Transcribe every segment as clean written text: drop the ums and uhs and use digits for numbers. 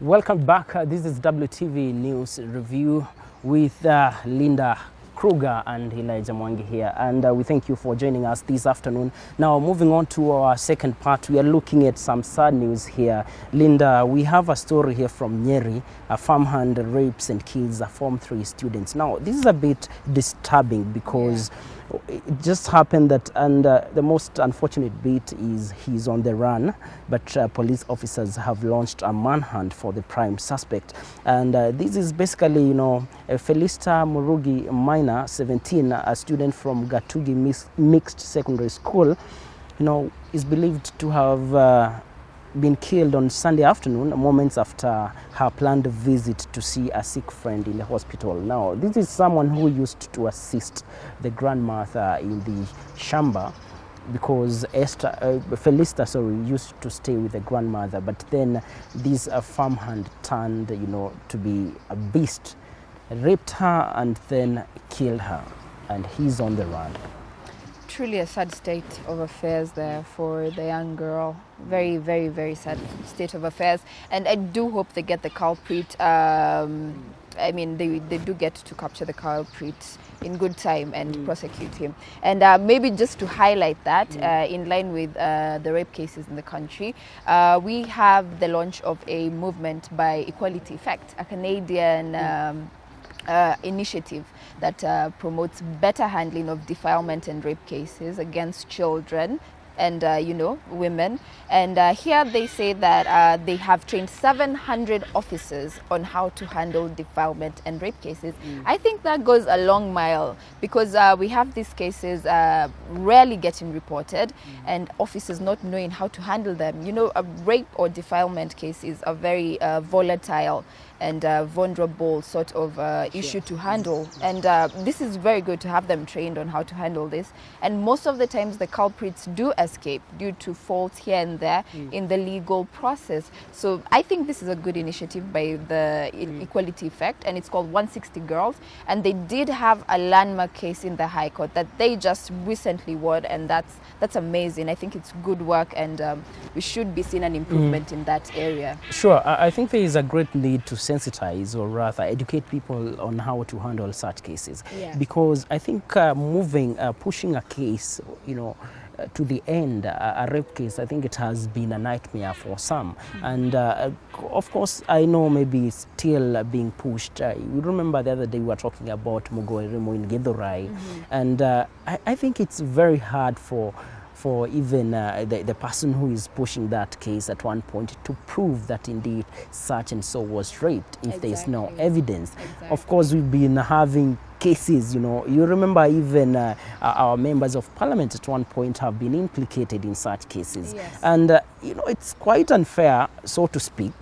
Welcome back. This is WTV News Review with Linda Kruger and Elijah Mwangi here, and we thank you for joining us this afternoon. Now, moving on to our second part, we are looking at some sad news here. Linda, we have a story here from Nyeri. A farmhand rapes and kills a Form 3 students. Now, this is a bit disturbing because it just happened that, and the most unfortunate bit is he's on the run, but police officers have launched a manhunt for the prime suspect. And this is basically, Felista Murugi Minor, 17, a student from Gatugi Mixed Secondary School, is believed to have been killed on Sunday afternoon, moments after her planned visit to see a sick friend in the hospital. Now, this is someone who used to assist the grandmother in the Shamba because Felista, used to stay with the grandmother, but then this farmhand turned, to be a beast, raped her and then killed her, and he's on the run. Truly a sad state of affairs there for the young girl. Very, very, very sad state of affairs. And I do hope they get the culprit. They do get to capture the culprit in good time and prosecute him. And maybe just to highlight that, in line with the rape cases in the country, we have the launch of a movement by Equality Effect, a Canadian initiative that promotes better handling of defilement and rape cases against children and women. And here they say that they have trained 700 officers on how to handle defilement and rape cases. I think that goes a long mile because we have these cases rarely getting reported and officers not knowing how to handle them. A rape or defilement case is a very volatile and vulnerable sort of issue to handle. And this is very good to have them trained on how to handle this. And most of the times the culprits do escape due to faults here and there in the legal process. So I think this is a good initiative by the Equality Effect, and it's called 160 Girls. And they did have a landmark case in the High Court that they just recently won, and that's amazing. I think it's good work, and we should be seeing an improvement in that area. Sure, I think there is a great need to sensitize, or rather educate people on how to handle such cases. Because I think pushing a case, to the end, a rape case, I think it has been a nightmare for some. And of course, I know maybe it's still being pushed. You remember the other day we were talking about Mugoerimo in Githurai. And I think it's very hard for even the person who is pushing that case at one point to prove that indeed such and so was raped if there is no evidence. Of course, we've been having cases, you remember even our members of parliament at one point have been implicated in such cases. And, it's quite unfair, so to speak,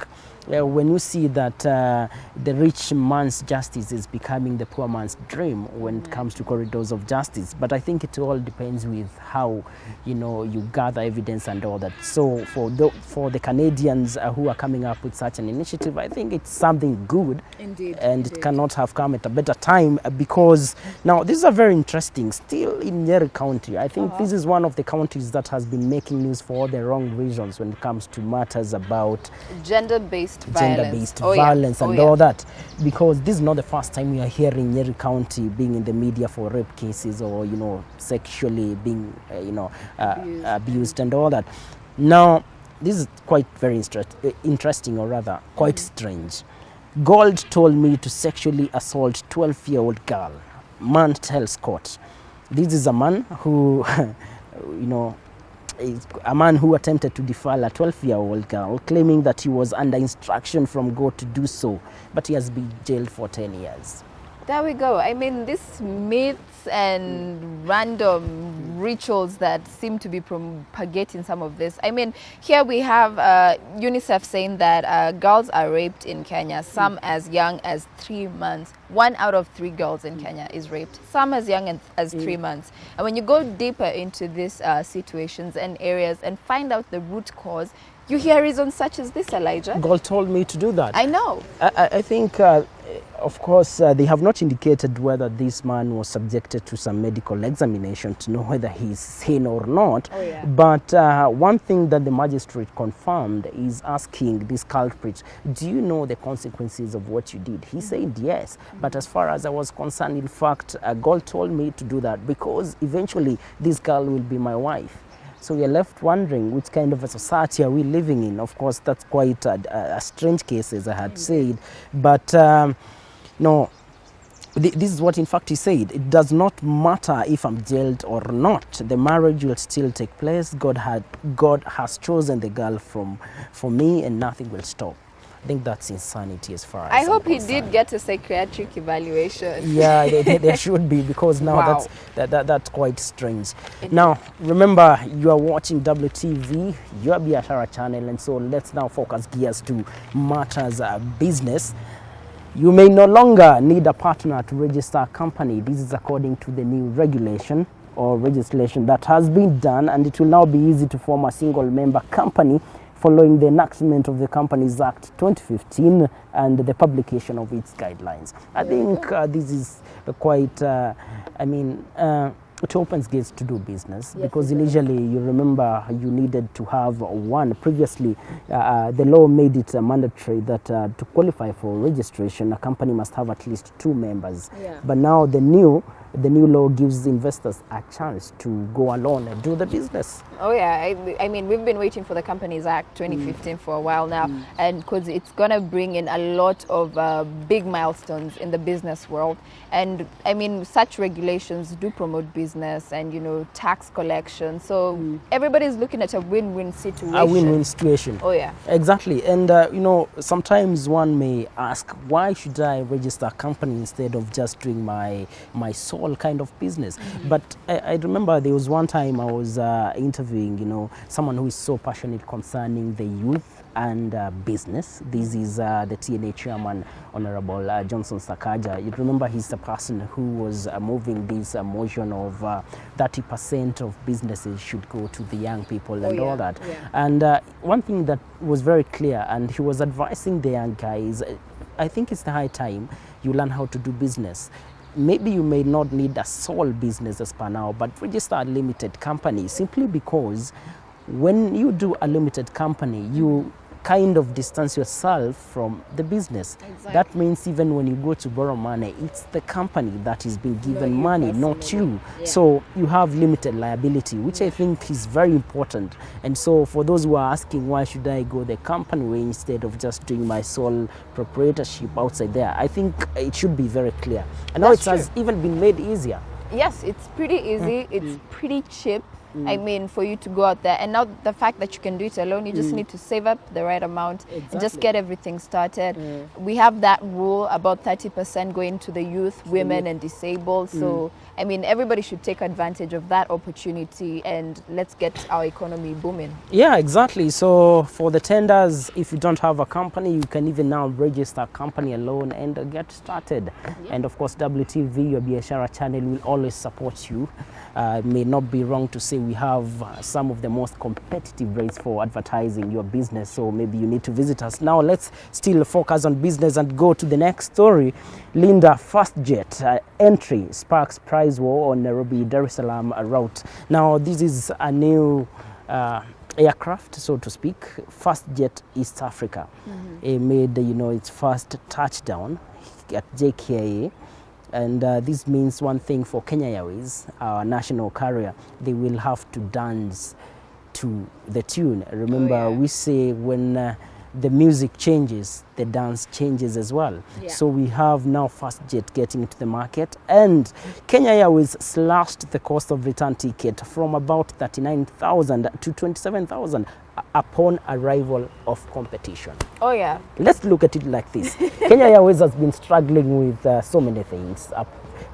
when you see that the rich man's justice is becoming the poor man's dream when it comes to corridors of justice. But I think it all depends with how, you gather evidence and all that. So for the Canadians who are coming up with such an initiative, I think it's something good. Indeed. And it cannot have come at a better time because now this is a very interesting, still in Nyeri County. I think this is one of the counties that has been making news for all the wrong reasons when it comes to matters about gender-based violence all that, because this is not the first time we are hearing Nyeri County being in the media for rape cases or sexually being abused and all that. Now this is quite very interesting, or rather quite strange. Gold told me to sexually assault 12-year-old girl. Man tells court. This is a man who a man who attempted to defile a 12-year-old girl, claiming that he was under instruction from God to do so, but he has been jailed for 10 years. There we go. I mean, these myths and random rituals that seem to be propagating some of this. I mean, here we have UNICEF saying that girls are raped in Kenya, some as young as 3 months. 1 out of 3 girls in Kenya is raped, some as young as 3 months. And when you go deeper into these situations and areas and find out the root cause, You hear reasons such as this, Elijah. God told me to do that. I know. I think, of course, they have not indicated whether this man was subjected to some medical examination to know whether he is sane or not. Oh, yeah. But one thing that the magistrate confirmed is asking this culprit, do you know the consequences of what you did? He said yes. But as far as I was concerned, in fact, God told me to do that because eventually this girl will be my wife. So we are left wondering which kind of a society are we living in. Of course, that's quite a strange case, as I had said. But no, this is what in fact he said. It does not matter if I'm jailed or not. The marriage will still take place. God has chosen the girl for me, and nothing will stop. I think that's insanity as far as I hope I'm he concerned. did get a psychiatric evaluation. Yeah, there should be, because now Wow. that's quite strange. Now, remember, you are watching WTV, your Biashara channel, and so let's now focus gears to matters business. You may no longer need a partner to register a company. This is according to the new regulation or legislation that has been done, and it will now be easy to form a single member company following the enactment of the Companies Act 2015 and the publication of its guidelines. I think this is quite, it opens gates to do business, because initially, you remember, you needed to have one. Previously, the law made it mandatory that to qualify for registration, a company must have at least 2 members. Yeah. But now the new law gives investors a chance to go alone and do the business. Oh yeah, I mean, we've been waiting for the Companies Act 2015 for a while now, and because it's gonna bring in a lot of big milestones in the business world. And I mean, such regulations do promote business and, you know, tax collection. So everybody's looking at a win-win situation. A win-win situation. Oh yeah. Exactly. And you know, sometimes one may ask, why should I register a company instead of just doing my sole kind of business? But I remember there was one time I was interviewing, you know, someone who is so passionate concerning the youth and business. This is the TNA chairman, Honorable Johnson Sakaja. You remember, he's the person who was moving this motion of 30% of businesses should go to the young people and all that. Yeah. And one thing that was very clear, and he was advising the young guys, I think it's the high time you learn how to do business. Maybe you may not need a sole business as per now, but register a limited company, simply because when you do a limited company, you kind of distance yourself from the business. Exactly. That means even when you go to borrow money, it's the company that is being given money, not you. Yeah. So you have limited liability, which I think is very important. And so for those who are asking, why should I go the company way instead of just doing my sole proprietorship outside there, I think it should be very clear. And now it has even been made easier. Yes, it's pretty easy. It's pretty cheap. I mean, for you to go out there, and now the fact that you can do it alone, you just need to save up the right amount and just get everything started. We have that rule about 30% going to the youth, women, and disabled. So, I mean, everybody should take advantage of that opportunity, and let's get our economy booming. Yeah, exactly. So for the tenders, if you don't have a company, you can even now register a company alone and get started. And of course, WTV, your Biashara channel, will always support you. It may not be wrong to say we have some of the most competitive rates for advertising your business, so maybe you need to visit us. Now let's still focus on business and go to the next story. Linda, FastJet entry sparks price war on Nairobi Dar es Salaam route. Now this is a new aircraft, so to speak. FastJet East Africa made, you know, its first touchdown at JKIA. And this means one thing for Kenya Airways, our national carrier. They will have to dance to the tune. Remember, we say when the music changes, the dance changes as well. So we have now FastJet getting into the market, and Kenya Airways slashed the cost of return ticket from about 39,000 to 27,000 upon arrival of competition. Oh yeah. Let's look at it like this. Kenya Airways has been struggling with so many things,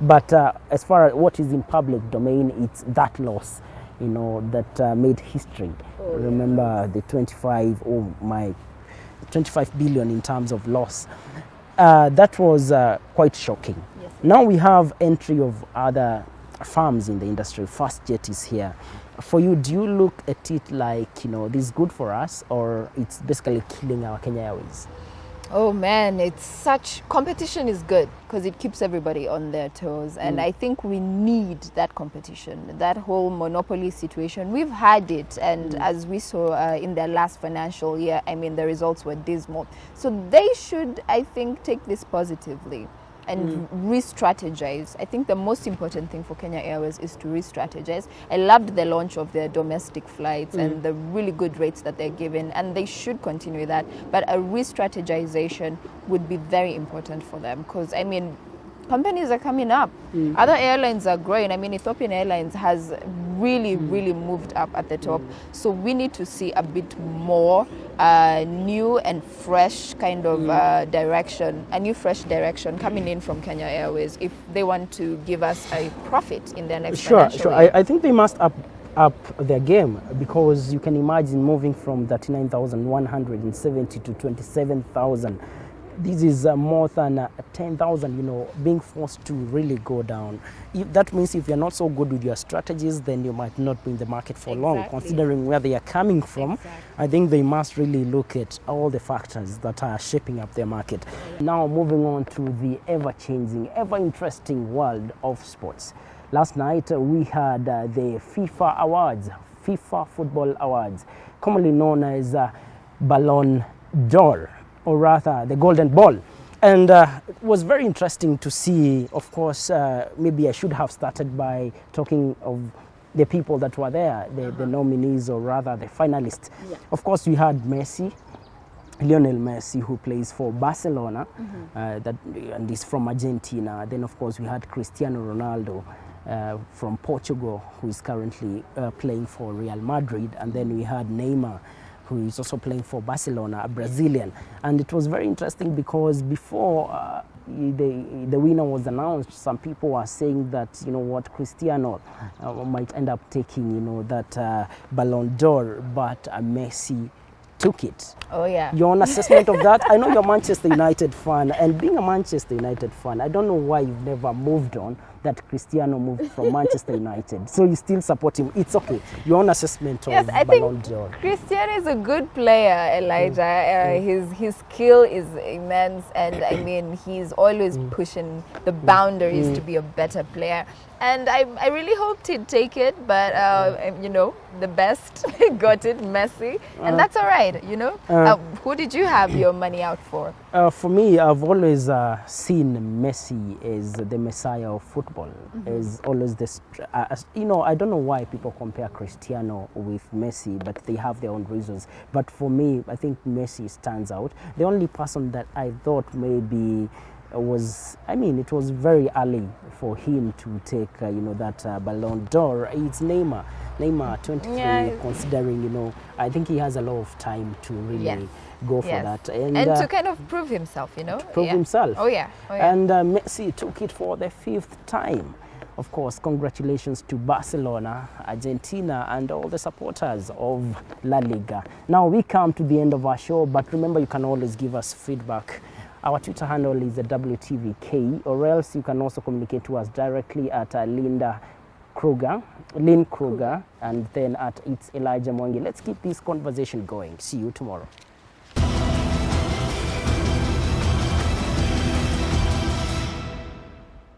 but as far as what is in public domain, it's that loss, you know, that made history. Remember the 25 billion in terms of loss. That was quite shocking. Now we have entry of other firms in the industry. Fastjet is here. For you, do you look at it like, you know, this is good for us, or it's basically killing our Kenya Airways? Oh man, it's such competition is good because it keeps everybody on their toes, and I think we need that competition. That whole monopoly situation, we've had it, and as we saw in their last financial year, I mean, the results were dismal. So they should, I think, take this positively and re-strategize. I think the most important thing for Kenya Airways is to re-strategize. I loved the launch of their domestic flights and the really good rates that they're giving, and they should continue that. But a re-strategization would be very important for them, because I mean, companies are coming up. Other airlines are growing. I mean, Ethiopian Airlines has really moved up at the top. So we need to see a bit more new and fresh kind of direction, a new fresh direction coming in from Kenya Airways if they want to give us a profit in their next financial year. I think they must up their game, because you can imagine moving from 39,170 to 27,000. This is more than 10,000, you know, being forced to really go down. That means if you're not so good with your strategies, then you might not be in the market for long. Considering where they are coming from, I think they must really look at all the factors that are shaping up their market. Now moving on to the ever-changing, ever-interesting world of sports. Last night we had the FIFA Awards, FIFA Football Awards, commonly known as Ballon d'Or, or rather the Golden Ball. And it was very interesting to see. Of course, maybe I should have started by talking of the people that were there, the nominees, or rather the finalists. Of course, we had Messi, Lionel Messi, who plays for Barcelona, and is from Argentina. Then, of course, we had Cristiano Ronaldo from Portugal, who is currently playing for Real Madrid. And then we had Neymar, who is also playing for Barcelona, a Brazilian. And it was very interesting because before the winner was announced, some people were saying that, you know what, Cristiano might end up taking, you know, that Ballon d'Or, but Messi took it. Oh yeah. Your own assessment of that? I know you're a Manchester United fan, and being a Manchester United fan, I don't know why you've never moved on, that Cristiano moved from Manchester United. So you still support him. It's okay. Your own assessment of Ballon d'Or. Cristiano is a good player, Elijah. His skill is immense, and I mean, he's always pushing the boundaries to be a better player. And I really hoped he'd take it, but you know, the best got it, Messi, and that's all right, you know. Who did you have your money out for? For me, I've always seen Messi as the messiah of football. As always this, you know, I don't know why people compare Cristiano with Messi, but they have their own reasons. But for me, I think Messi stands out. The only person that I thought maybe was, I mean, it was very early for him to take, you know, that Ballon d'Or. It's Neymar. Neymar, 23, considering, you know, I think he has a lot of time to really go for that. And to kind of prove himself, you know. To prove himself. Oh yeah. Oh, yeah. And Messi took it for the 5th time. Of course, congratulations to Barcelona, Argentina, and all the supporters of La Liga. Now we come to the end of our show, but remember, you can always give us feedback. Our Twitter handle is WTVK, or else you can also communicate to us directly at Lynn Kruger, and then at It's Elijah Mwangi. Let's keep this conversation going. See you tomorrow.